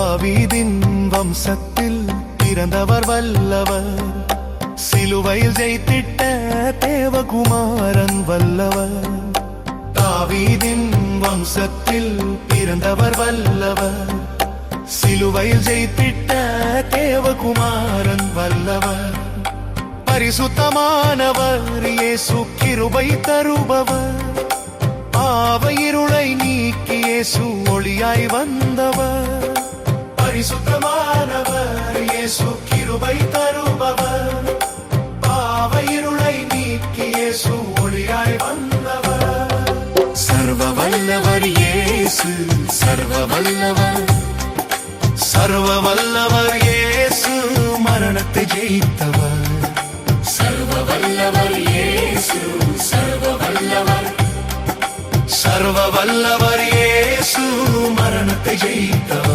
தாவீதின் வம்சத்தில் பிறந்தவர் வல்லவர், சிலுவையில் ஜெயித்திட்ட தேவகுமாரன் வல்லவர். தாவீதின் வம்சத்தில் பிறந்தவர் வல்லவர், சிலுவையில் ஜெயித்திட்ட தேவகுமாரன் வல்லவர். பரிசுத்தமானவர் இயேசு கிருபை தருபவர், பாவ இருளை நீக்கி இயேசு ஒளியாய் வந்தவர். பரிசுத்தமானவர் இயேசு கிருபை தருபவர், பாவ இருளை நீக்கி இயேசு ஒளியாய் வந்தவர். சர்வ வல்லவர் இயேசு, சர்வ வல்லவர், சர்வ வல்லவர் இயேசு மரணத்தை ஜெயித்தவர். சர்வ வல்லவர் இயேசு, சர்வ வல்லவர், சர்வ வல்லவர் இயேசு மரணத்தை ஜெயித்தவர்.